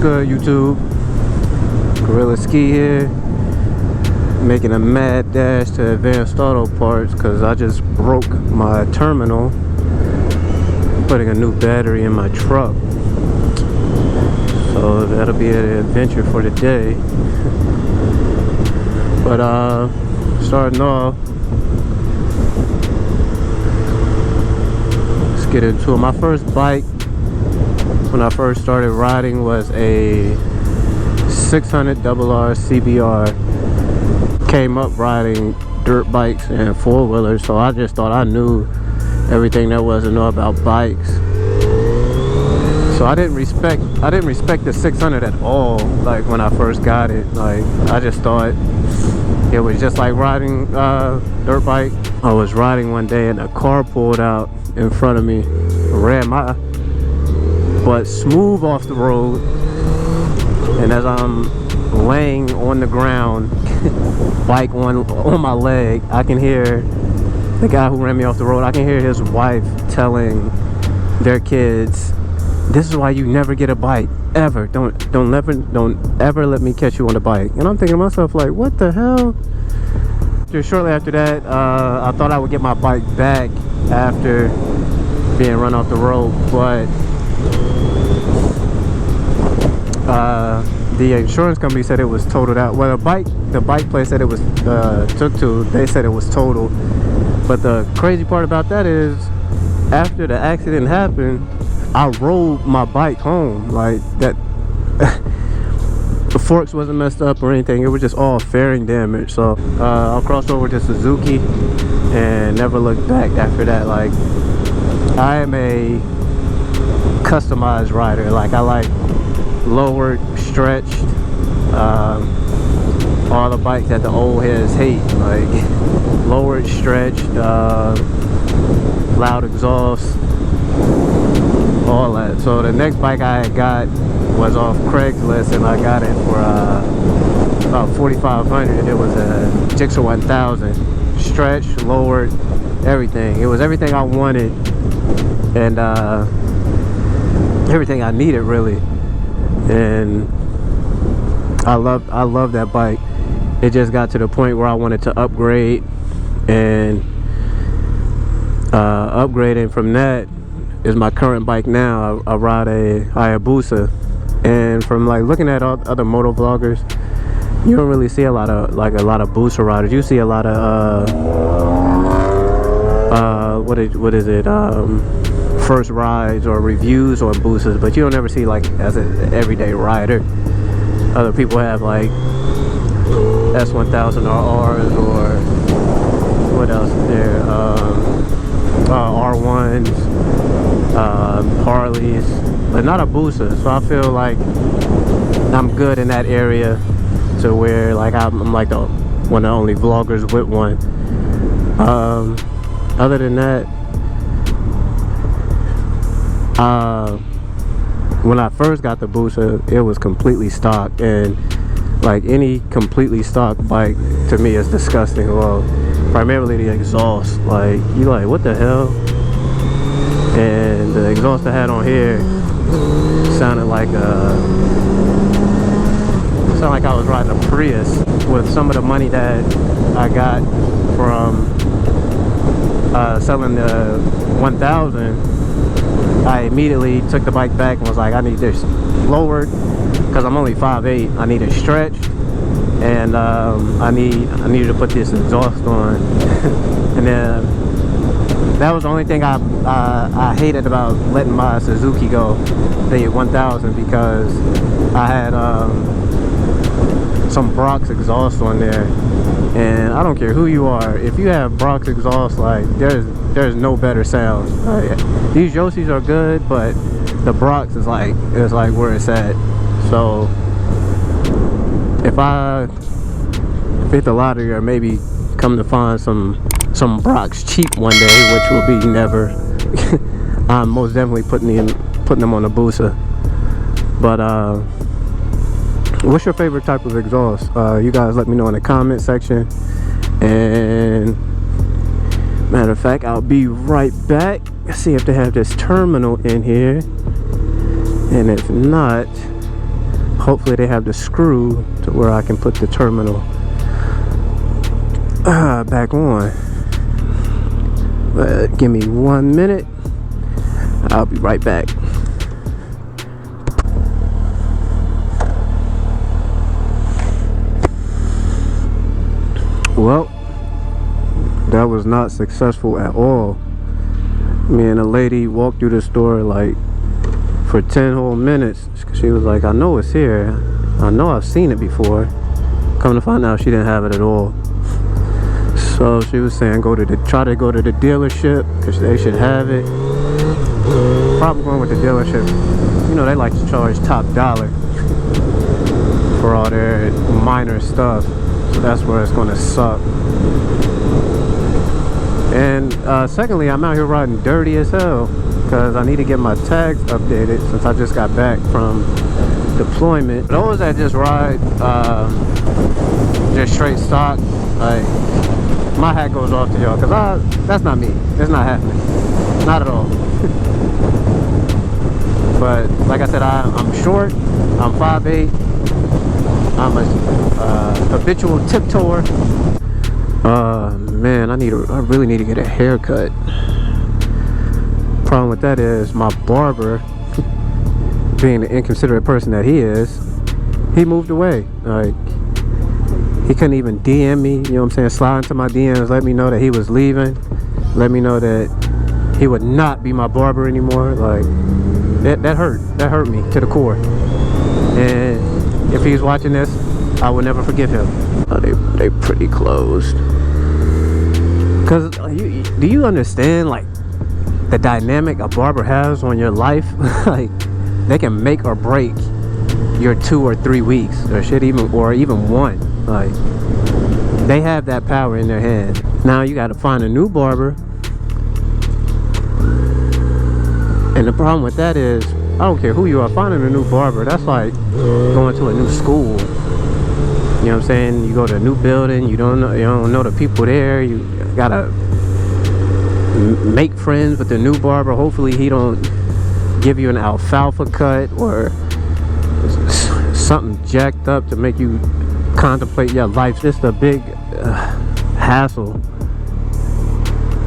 Good, YouTube? Gorilla Ski here, making a mad dash to Advanced Auto Parts because I just broke my terminal putting a new battery in my truck. So that'll be an adventure for the day. But starting off, let's get into it. My first bike when I first started riding was a 600 RR CBR. Came up riding dirt bikes and four-wheelers, so I just thought I knew everything there was to know about bikes. So I didn't respect the 600 at all. Like when I first got it, like I just thought it was just like riding dirt bike. I was riding one day and a car pulled out in front of me, ran my butt smooth off the road, and as I'm laying on the ground, bike on my leg, I can hear the guy who ran me off the road. I can hear his wife telling their kids, "This is why you never get a bike ever. Don't ever let me catch you on a bike." And I'm thinking to myself, like, what the hell? Just shortly after that, I thought I would get my bike back after being run off the road, but the insurance company said it was totaled out. Well, the bike place that it was took to, they said it was totaled. But the crazy part about that is, after the accident happened, I rode my bike home. Like that, the forks wasn't messed up or anything. It was just all fairing damage. So I'll cross over to Suzuki and never looked back after that. Like, I am a customized rider. Like, I like lowered, stretched, all the bikes that the old heads hate, like lowered, stretched, loud exhaust, all that. So the next bike I had got was off Craigslist, and I got it for about $4,500. It was a Gixxer 1000, stretched, lowered, everything. It was everything I wanted and everything I needed, really. And I love that bike. It just got to the point where I wanted to upgrade, and upgrading from that is my current bike now. I ride a Hayabusa, and from like looking at all other moto vloggers, you don't really see a lot of booster riders. You see a lot of what is it, first rides or reviews on boosters, but you don't ever see like as an everyday rider. Other people have like S1000 RRs, or what else is there, R1s, Harleys, but not a booster. So I feel like I'm good in that area, to where like I'm like one of the only vloggers with one. Other than that, when I first got the booster, it was completely stock, and like any completely stock bike to me is disgusting. Well, primarily the exhaust, like you like, what the hell? And the exhaust I had on here sounded like I was riding a Prius. With some of the money that I got from selling the 1000, I immediately took the bike back and was like, I need this lowered because I'm only 5'8". I need it stretched, and I needed to put this exhaust on. And then that was the only thing I hated about letting my Suzuki go, the 1000, because I had some Brock's exhaust on there, and I don't care who you are, if you have Brock's exhaust, like there's no better sound. These Yoshis are good, but the Brock's is like where it's at. So if I hit the lottery, or maybe come to find some Brock's cheap one day, which will be never, I'm most definitely putting them on the booster. But what's your favorite type of exhaust? You guys let me know in the comment section. And matter of fact, I'll be right back. See if they have this terminal in here, and if not, Hopefully they have the screw to where I can put the terminal back on. But give me 1 minute. I'll be right back. Well, that was not successful at all. Me and a lady walked through the store like for 10 whole minutes. She was like, I know it's here. I know I've seen it before. Come to find out she didn't have it at all. So she was saying try to go to the dealership because they should have it. Problem going with the dealership, you know, they like to charge top dollar for all their minor stuff. So that's where it's going to suck. And secondly, I'm out here riding dirty as hell because I need to get my tags updated since I just got back from deployment. Those that just ride just straight stock, like, my hat goes off to y'all because that's not me. It's not happening. Not at all. But like I said, I'm short. I'm 5'8". I'm a habitual tiptoer. Man, I really need to get a haircut. Problem with that is my barber, being the inconsiderate person that he is, he moved away. Like, he couldn't even DM me, you know what I'm saying, slide into my DMs, let me know that he was leaving, let me know that he would not be my barber anymore. Like, that hurt me to the core. And if he's watching this, I will never forgive him. Oh, they pretty closed. Cause do you understand, like, the dynamic a barber has on your life? Like, they can make or break your 2 or 3 weeks, or even 1. Like, they have that power in their hand. Now you got to find a new barber, and the problem with that is, I don't care who you are, finding a new barber, that's like going to a new school. You know what I'm saying? You go to a new building, you don't know the people there, you gotta make friends with the new barber. Hopefully he don't give you an alfalfa cut or something jacked up to make you contemplate your life. Just a big hassle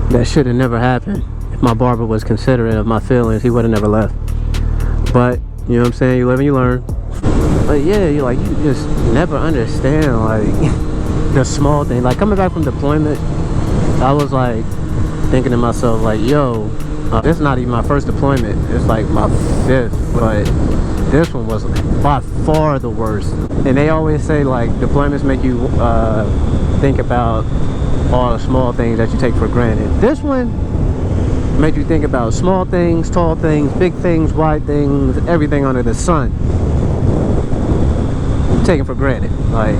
that should have never happened. If my barber was considerate of my feelings, he would have never left. But you know what I'm saying, you live and you learn. But yeah, you just never understand, like, the small thing. Like, coming back from deployment, I was like thinking to myself, like, yo, this is not even my first deployment, it's like my 5th, but this one was by far the worst. And they always say, like, deployments make you think about all the small things that you take for granted. This one made you think about small things, tall things, big things, wide things, everything under the sun taken for granted. Like,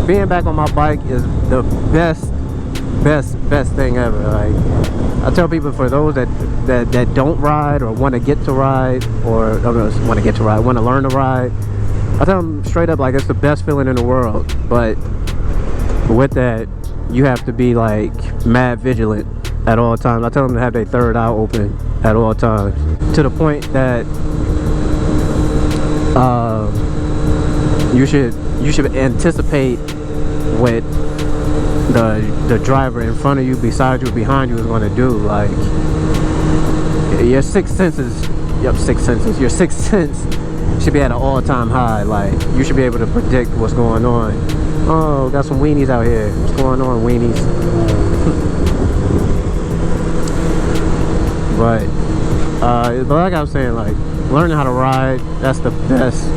being back on my bike is the best thing ever. Like, I tell people, for those that don't ride or want to get to ride, or want to learn to ride, I tell them straight up, like, it's the best feeling in the world. But with that, you have to be like mad vigilant at all times. I tell them to have their third eye open at all times, to the point that you should anticipate what the driver in front of you, beside you, behind you is going to do. Like, your sixth sense should be at an all-time high. Like, you should be able to predict what's going on. Oh, got some weenies out here. What's going on, weenies? But like I was saying, like, learning how to ride, that's the best.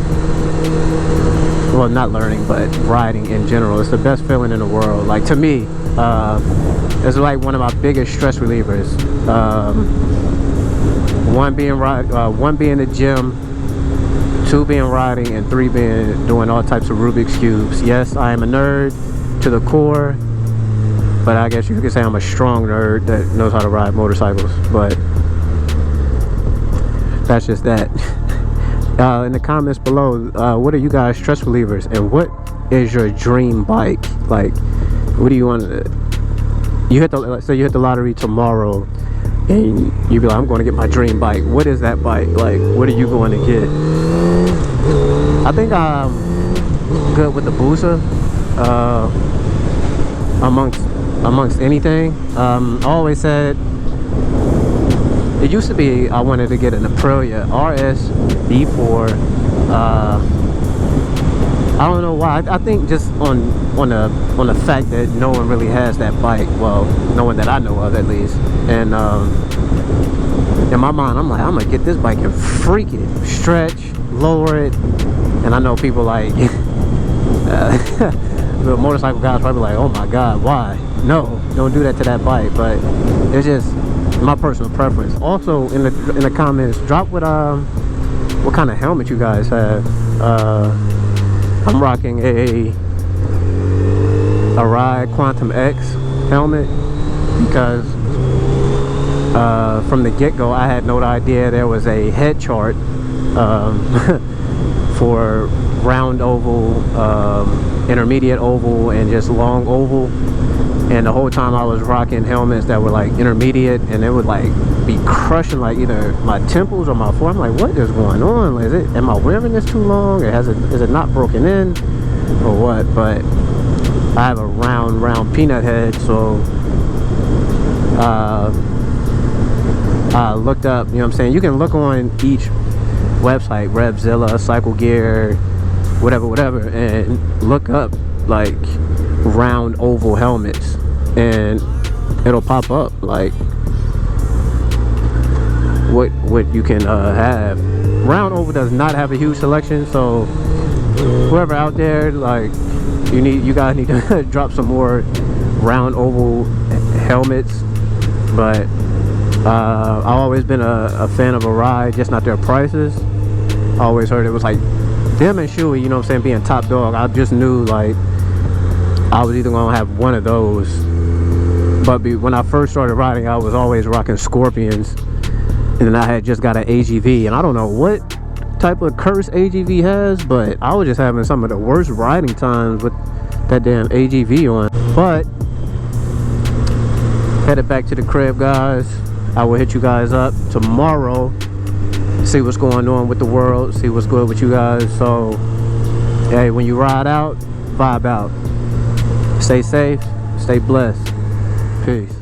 Well, not learning, but riding in general, it's the best feeling in the world. Like, to me, it's like one of my biggest stress relievers. One being the gym, 2 being riding, and 3 being doing all types of Rubik's cubes. Yes, I am a nerd to the core, but I guess you could say I'm a strong nerd that knows how to ride motorcycles. But that's just that. In the comments below, what are you guys' stress relievers, and what is your dream bike? Like, what do you want to, say you hit the lottery tomorrow and you be like, I'm going to get my dream bike. What is that bike? Like, what are you going to get? I think I'm good with the Busa. Amongst anything. I always said it used to be I wanted to get an Aprilia RS V4. I don't know why. I think just on the fact that no one really has that bike. Well, no one that I know of, at least. And in my mind, I'm like, I'm gonna get this bike and freak it, stretch, lower it. And I know people like the motorcycle guys probably like, oh my god, why? No, don't do that to that bike. But it's just my personal preference. Also, in the comments, drop what kind of helmet you guys have. I'm rocking a Ride Quantum X helmet because from the get-go I had no idea there was a head chart for round oval, intermediate oval, and just long oval. And the whole time I was rocking helmets that were like intermediate, and it would like be crushing like either my temples or my forearm. I'm like, what is going on? Am I wearing this too long, or is it not broken in, or what? But I have a round peanut head, so I looked up, you know what I'm saying? You can look on each website, Revzilla, Cycle Gear, whatever, and look up like round oval helmets, and it'll pop up like what you can have. Round oval does not have a huge selection, so whoever out there, like, you guys need to drop some more round oval helmets. But I've always been a fan of a Ride, just not their prices. I always heard it was like them and Shoei, you know what I'm saying, being top dog. I just knew like I was either gonna have one of those. But when I first started riding, I was always rocking Scorpions, and then I had just got an AGV, and I don't know what type of curse AGV has, but I was just having some of the worst riding times with that damn AGV on. But headed back to the crib, guys. I will hit you guys up tomorrow, see what's going on with the world, see what's good with you guys. So hey, when you ride out, vibe out. Stay safe, stay blessed. Peace.